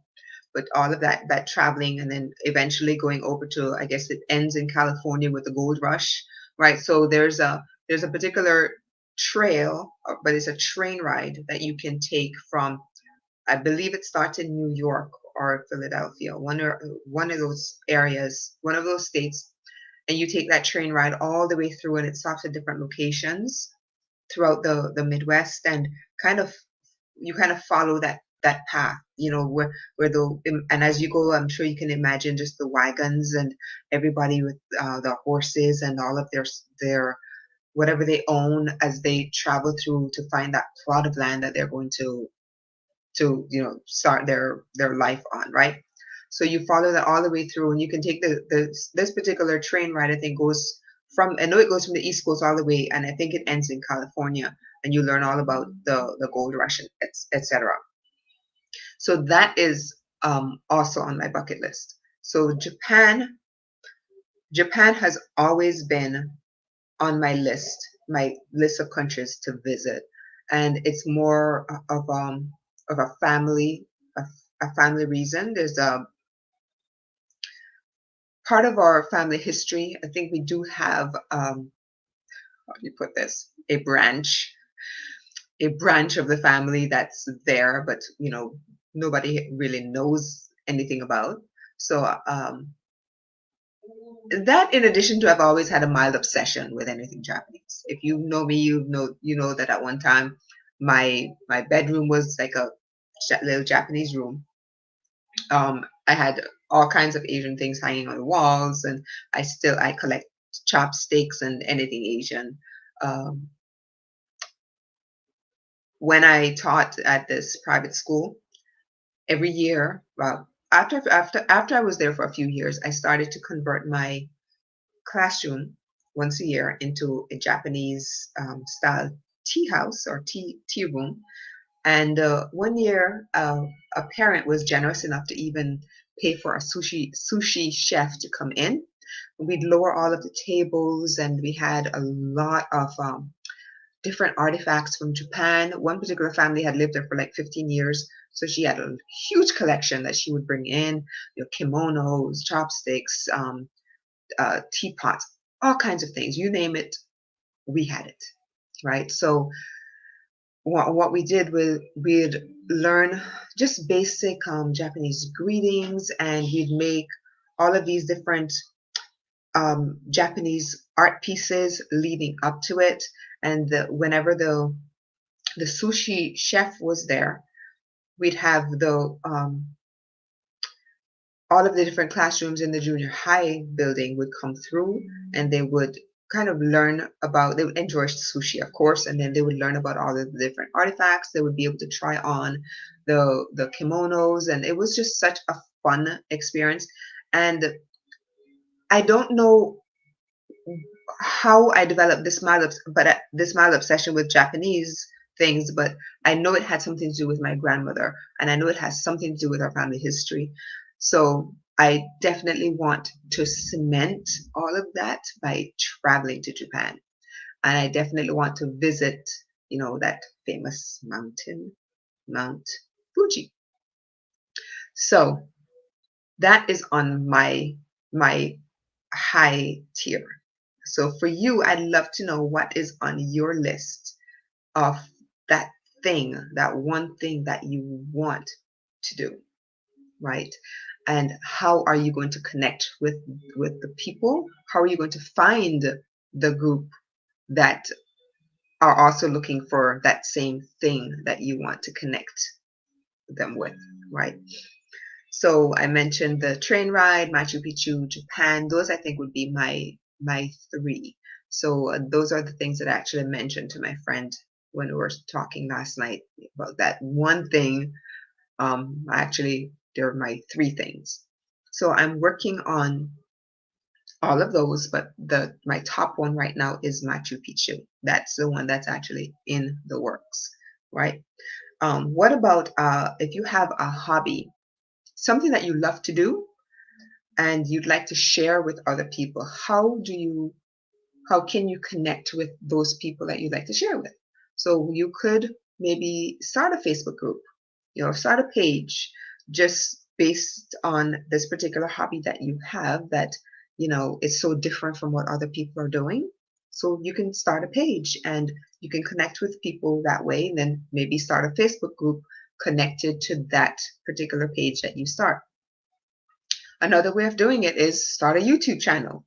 but all of that traveling, and then eventually going over to, I guess it ends in California with the gold rush, right? So there's a particular trail, but it's a train ride that you can take from, I believe it starts in New York or Philadelphia, one of those areas, one of those states, and you take that train ride all the way through, and it stops at different locations throughout the Midwest, and kind of you kind of follow that path, where and as you go, I'm sure you can imagine just the wagons and everybody with the horses and all of their whatever they own as they travel through to find that plot of land that they're going to start their life on, right? So you follow that all the way through, and you can take this particular train ride. I think goes from, I know it goes from the East Coast all the way, and I think it ends in California, and you learn all about the gold rush, etc. So that is also on my bucket list. So Japan has always been on my list of countries to visit, and it's more of a family reason. There's a part of our family history. I think we do have, how do you put this, a branch of the family that's there, but nobody really knows anything about. So that, in addition to, I've always had a mild obsession with anything Japanese. If you know me, you know that at one time my bedroom was like a little Japanese room. I had all kinds of Asian things hanging on the walls, and I collect chopsticks and anything Asian. Um, when I taught at this private school, every year, well, after I was there for a few years, I started to convert my classroom once a year into a Japanese style tea house or tea room. And one year, a parent was generous enough to even pay for a sushi chef to come in. We'd lower all of the tables, and we had a lot of different artifacts from Japan. One particular family had lived there for like 15 years, so she had a huge collection that she would bring in, kimonos, chopsticks, teapots, all kinds of things. You name it, we had it, right? So what we did was we'd learn just basic Japanese greetings, and we'd make all of these different Japanese art pieces leading up to it. And whenever the sushi chef was there, we'd have the all of the different classrooms in the junior high building would come through, and they would kind of learn about, they would enjoy sushi, of course, and then they would learn about all of the different artifacts. They would be able to try on the kimonos, and it was just such a fun experience. And I don't know how I developed this mild obsession with Japanese things, but I know it had something to do with my grandmother, and I know it has something to do with our family history. So I definitely want to cement all of that by traveling to Japan, and I definitely want to visit, that famous mountain, Mount Fuji. So that is on my high tier. So for you, I'd love to know what is on your list of that thing, that one thing that you want to do, right? And how are you going to connect with the people? How are you going to find the group that are also looking for that same thing that you want to connect them with, right? So I mentioned the train ride, Machu Picchu, Japan. Those I think would be my three. So those are the things that I actually mentioned to my friend when we were talking last night about that one thing. Actually, they're my three things. So I'm working on all of those, but my top one right now is Machu Picchu. That's the one that's actually in the works, right? What about if you have a hobby, something that you love to do, and you'd like to share with other people? How can you connect with those people that you'd like to share with? So you could maybe start a Facebook group, start a page just based on this particular hobby that you have that, is so different from what other people are doing. So you can start a page and you can connect with people that way, and then maybe start a Facebook group connected to that particular page that you start. Another way of doing it is start a YouTube channel,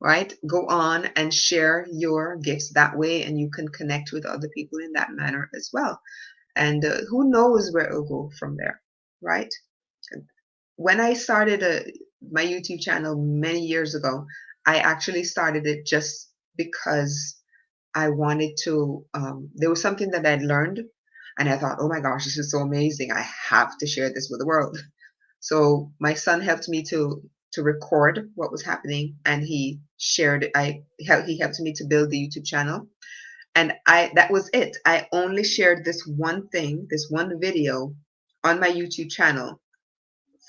right? Go on and share your gifts that way, and you can connect with other people in that manner as well. And who knows where it'll go from there, right? When I started my YouTube channel many years ago, I actually started it just because I wanted to, there was something that I'd learned, and I thought, oh my gosh, this is so amazing. I have to share this with the world. So my son helped me to record what was happening, and he shared it. He helped me to build the YouTube channel, and that was it. I only shared this one thing, this one video on my YouTube channel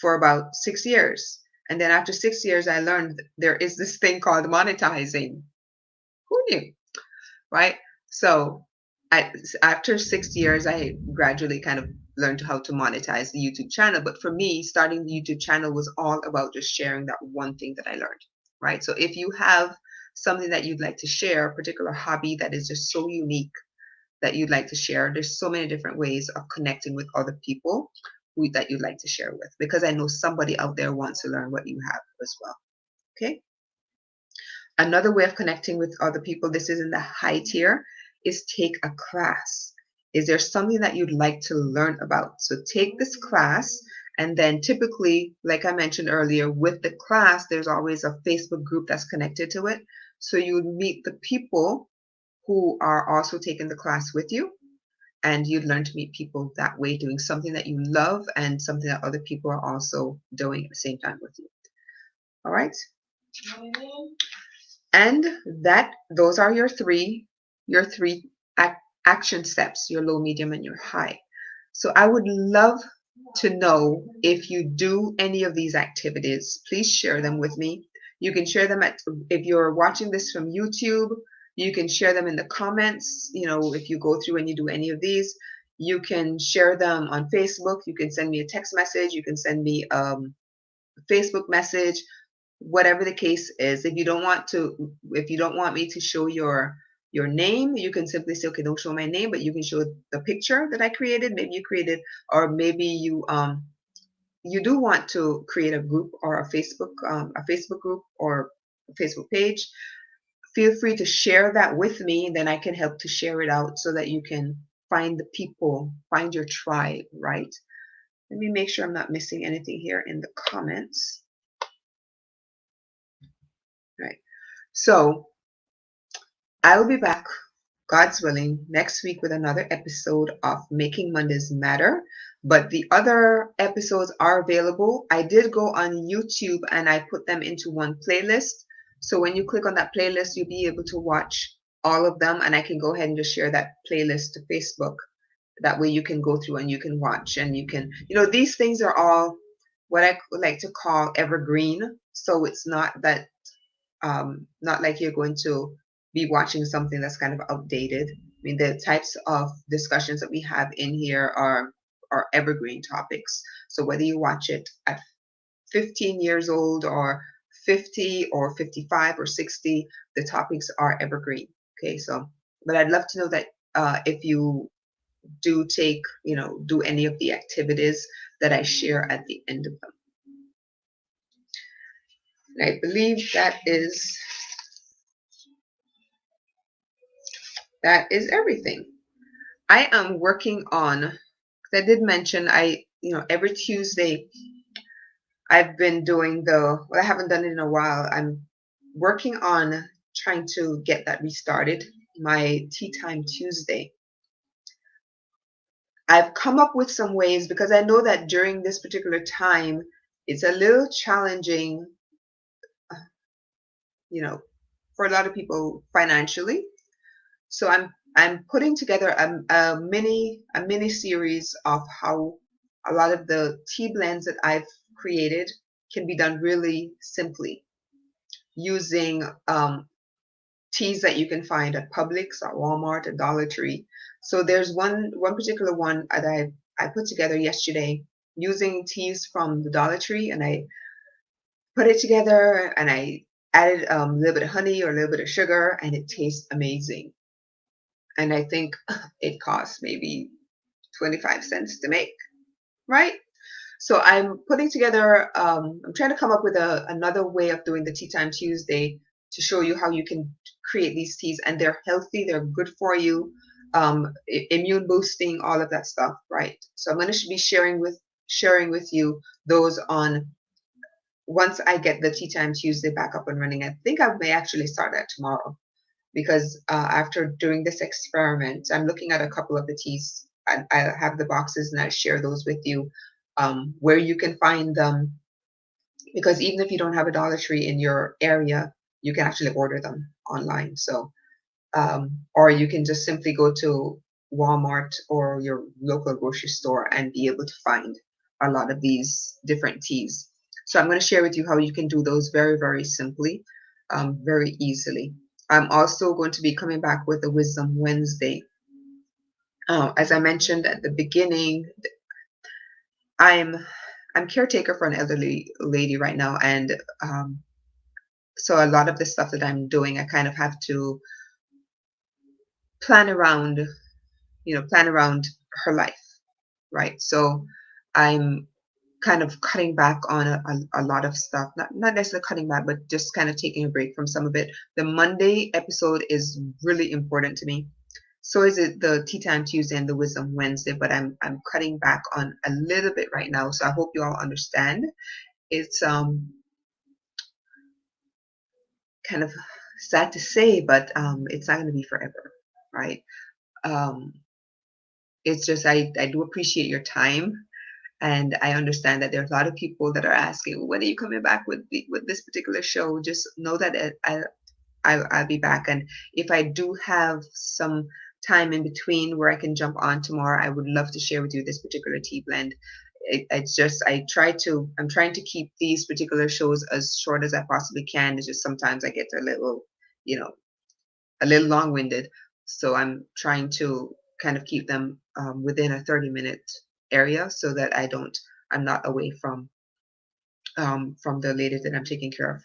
for about 6 years. And then after 6 years, I learned there is this thing called monetizing. Who knew, right? So after 6 years, I gradually kind of learned how to monetize the YouTube channel. But for me, starting the YouTube channel was all about just sharing that one thing that I learned, right? So if you have something that you'd like to share, a particular hobby that is just so unique that you'd like to share, there's so many different ways of connecting with other people that you'd like to share with, because I know somebody out there wants to learn what you have as well. Okay. Another way of connecting with other people, this is in the high tier, is take a class. Is there something that you'd like to learn about? So take this class, and then typically, like I mentioned earlier, with the class, there's always a Facebook group that's connected to it. So you would meet the people who are also taking the class with you, and you'd learn to meet people that way, doing something that you love and something that other people are also doing at the same time with you. All right. And those are your three action steps, your low, medium, and your high. So I would love to know if you do any of these activities. Please share them with me. You can share them if you're watching this from YouTube, you can share them in the comments. If you go through and you do any of these, you can share them on Facebook. You can send me a text message. You can send me a Facebook message, whatever the case is. If you don't want me to show your name, you can simply say, okay, don't show my name, but you can show the picture that I created. Maybe you created, or maybe you do want to create a group or a Facebook group or a Facebook page. Feel free to share that with me, and then I can help to share it out so that you can find the people, find your tribe, right? Let me make sure I'm not missing anything here in the comments. Right. So I will be back, God's willing, next week with another episode of Making Mondays Matter. But the other episodes are available. I did go on YouTube and I put them into one playlist. So when you click on that playlist, you'll be able to watch all of them. And I can go ahead and just share that playlist to Facebook. That way you can go through and you can watch and you can, these things are all what I like to call evergreen. So it's not like you're going to be watching something that's kind of outdated. I mean, the types of discussions that we have in here are evergreen topics. So whether you watch it at 15 years old or 50 or 55 or 60, the topics are evergreen. Okay, so, but I'd love to know that if you do do any of the activities that I share at the end of them. And I believe that is everything. I am working on, because I did mention every Tuesday I've been doing I haven't done it in a while. I'm working on trying to get that restarted, my Tea Time Tuesday. I've come up with some ways because I know that during this particular time, it's a little challenging, for a lot of people financially. So I'm putting together a mini series of how a lot of the tea blends that I've created can be done really simply using teas that you can find at Publix, at Walmart, at Dollar Tree. So there's one particular one that I put together yesterday using teas from the Dollar Tree, and I put it together and I added a little bit of honey or a little bit of sugar, and it tastes amazing. And I think it costs maybe 25 cents to make, right? So I'm putting together, I'm trying to come up with another way of doing the Tea Time Tuesday to show you how you can create these teas, and they're healthy, they're good for you, immune boosting, all of that stuff, right? So I'm going to be sharing with you those once I get the Tea Time Tuesday back up and running. I think I may actually start that tomorrow, because after doing this experiment, I'm looking at a couple of the teas. I have the boxes and I'll share those with you, where you can find them, because even if you don't have a Dollar Tree in your area, you can actually order them online. So, or you can just simply go to Walmart or your local grocery store and be able to find a lot of these different teas. So I'm going to share with you how you can do those very, very simply, very easily. I'm also going to be coming back with a Wisdom Wednesday. As I mentioned at the beginning, I'm caretaker for an elderly lady right now, and so a lot of the stuff that I'm doing, I kind of have to plan around her life, right? So I'm kind of cutting back on a lot of stuff, not necessarily cutting back, but just kind of taking a break from some of it. The Monday episode is really important to me. So is it the Tea Time Tuesday and the Wisdom Wednesday, but I'm cutting back on a little bit right now. So I hope you all understand. It's kind of sad to say, but it's not going to be forever, right? It's just I do appreciate your time, and I understand that there are a lot of people that are asking, when are you coming back with this particular show? Just know that I'll be back, and if I do have some time in between where I can jump on tomorrow, I would love to share with you this particular tea blend. It's just I'm trying to keep these particular shows as short as I possibly can. It's just sometimes I get a little, you know, a little long-winded. So I'm trying to kind of keep them within a 30-minute area so that I'm not away from the lady that I'm taking care of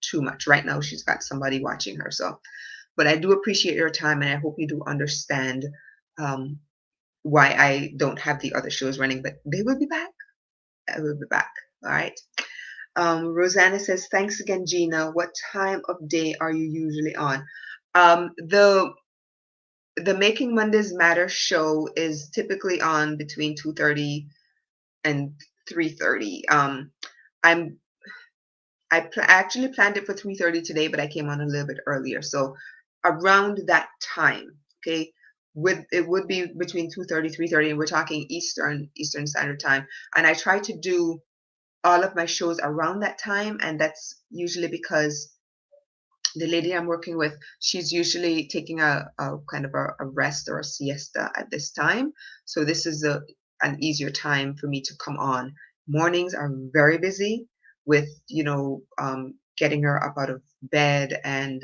too much. Right now, she's got somebody watching her. So, but I do appreciate your time, and I hope you do understand um, why I don't have the other shows running, but they will be back. I will be back. All right. Rosanna says, thanks again, Gina. What time of day are you usually on? The Making Mondays Matter show is typically on between 2:30 and 3:30. I'm actually planned it for 3:30 today, but I came on a little bit earlier. So around that time, okay, it would be between 2:30, 3:30, and we're talking Eastern Standard Time. And I try to do all of my shows around that time, and that's usually because the lady I'm working with, she's usually taking a kind of a rest or a siesta at this time. So this is an easier time for me to come on. Mornings are very busy with, getting her up out of bed and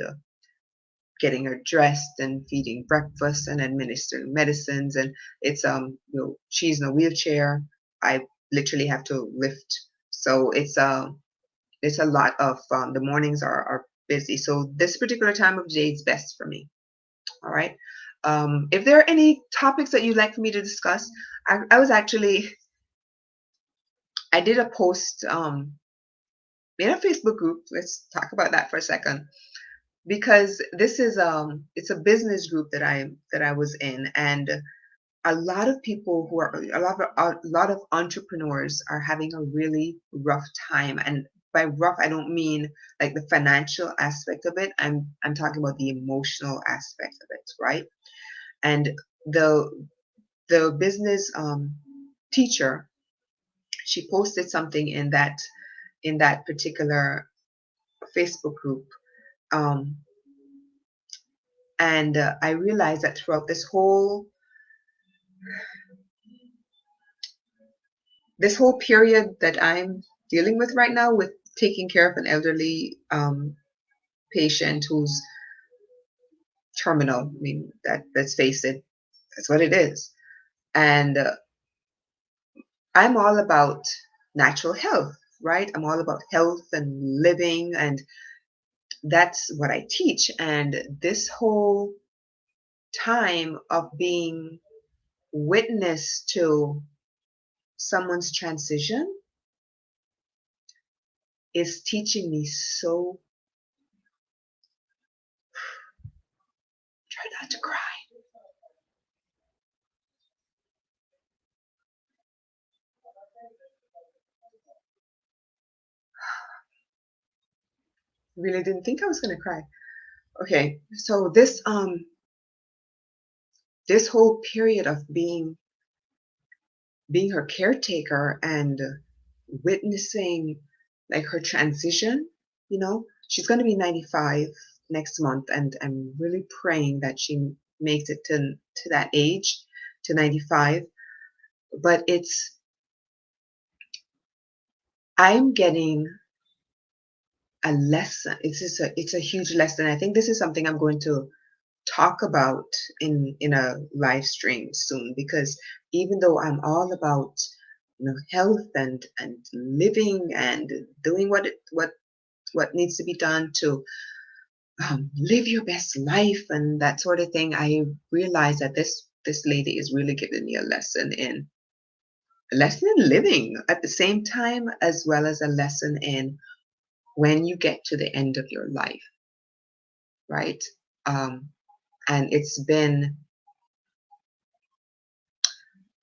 getting her dressed and feeding breakfast and administering medicines. And it's, she's in a wheelchair. I literally have to lift. So it's a lot of the mornings are busy. So this particular time of day is best for me. All right. If there are any topics that you'd like for me to discuss, I was actually, I did a post in a Facebook group. Let's talk about that for a second, because this is it's a business group that I was in, and a lot of people who are a lot of entrepreneurs are having a really rough time. And by rough, I don't mean like the financial aspect of it. I'm talking about the emotional aspect of it, right? And the business teacher, she posted something in that particular Facebook group, um, and I realized that throughout this whole period that I'm dealing with right now, with taking care of an elderly patient who's terminal. I mean, let's face it, that's what it is. And I'm all about natural health, right? I'm all about health and living, and that's what I teach. And this whole time of being witness to someone's transition is teaching me so. Try not to cry. Really didn't think I was going to cry. Okay, so this whole period of being her caretaker and witnessing like her transition, she's going to be 95 next month, and I'm really praying that she makes it to that age, to 95. But I'm getting a lesson. It's a huge lesson. I think this is something I'm going to talk about in a live stream soon, because even though I'm all about health and living and doing what needs to be done to live your best life and that sort of thing, I realize that this lady is really giving me a lesson in living at the same time, as well as a lesson in when you get to the end of your life, right? um, and it's been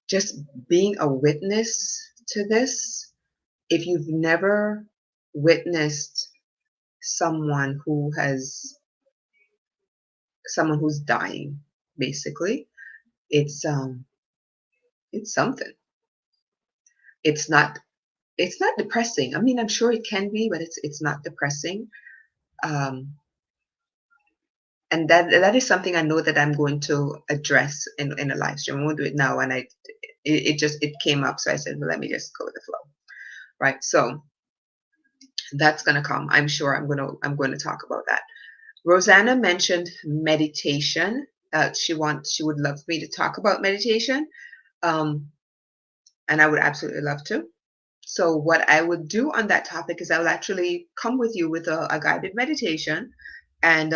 just being a witness to this. If you've never witnessed someone who's dying, basically, it's it's something. It's not depressing. I mean, I'm sure it can be, but it's not depressing. Um, And that is something I know that I'm going to address in a live stream. I won't do it now, and it came up, so I said, well, let me just go with the flow, right? So that's gonna come. I'm sure I'm going to talk about that. Rosanna mentioned meditation. She would love me to talk about meditation, um, and I would absolutely love to. So what I would do on that topic is I will actually come with you with a guided meditation. And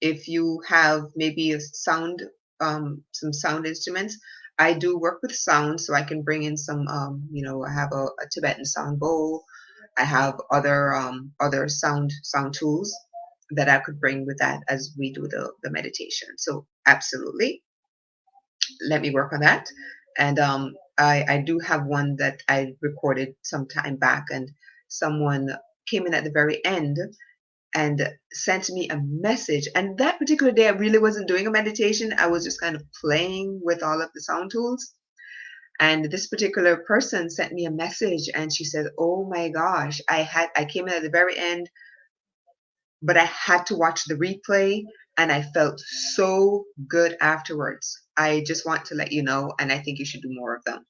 if you have maybe some sound instruments, I do work with sound, so I can bring in some, I have a Tibetan sound bowl. I have other sound tools that I could bring with that as we do the meditation. So absolutely, let me work on that. And I do have one that I recorded some time back, and someone came in at the very end and sent me a message. And that particular day, I really wasn't doing a meditation. I was just kind of playing with all of the sound tools. And this particular person sent me a message, and she said, "Oh my gosh, I came in at the very end, but I had to watch the replay, and I felt so good afterwards. I just want to let you know, and I think you should do more of them."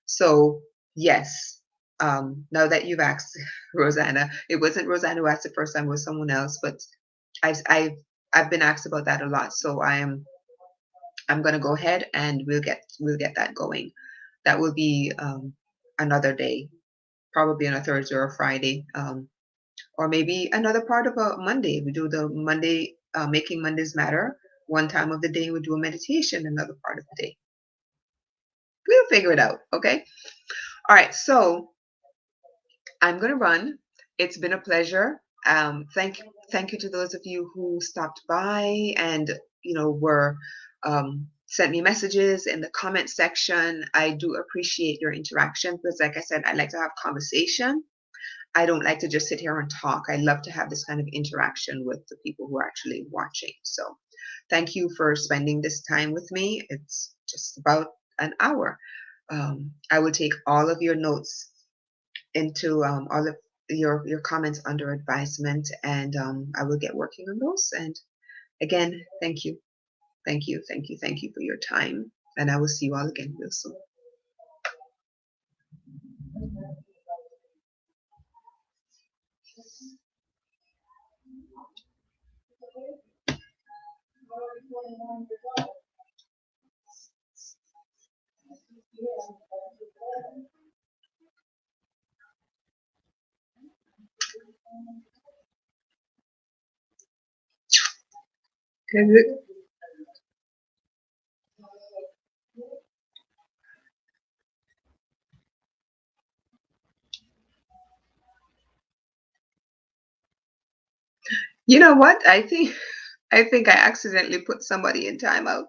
So, yes, now that you've asked, Rosanna, it wasn't Rosanna who asked the first time, it was someone else, but I've, I've, I've been asked about that a lot. So I'm going to go ahead and we'll get that going. That will be another day, probably on a Thursday or a Friday. Or maybe another part of a Monday. We do the Monday, Making Mondays Matter. One time of the day, we do a meditation, another part of the day. We'll figure it out, okay? All right, so I'm going to run. It's been a pleasure. Thank you to those of you who stopped by and, were sent me messages in the comment section. I do appreciate your interaction because, like I said, I like to have conversation. I don't like to just sit here and talk. I love to have this kind of interaction with the people who are actually watching. So thank you for spending this time with me. It's just about an hour. I will take all of your notes into all of your comments under advisement, and I will get working on those. And again, thank you, thank you, thank you, thank you for your time. And I will see you all again real soon. Good. You know what? I think I accidentally put somebody in timeout.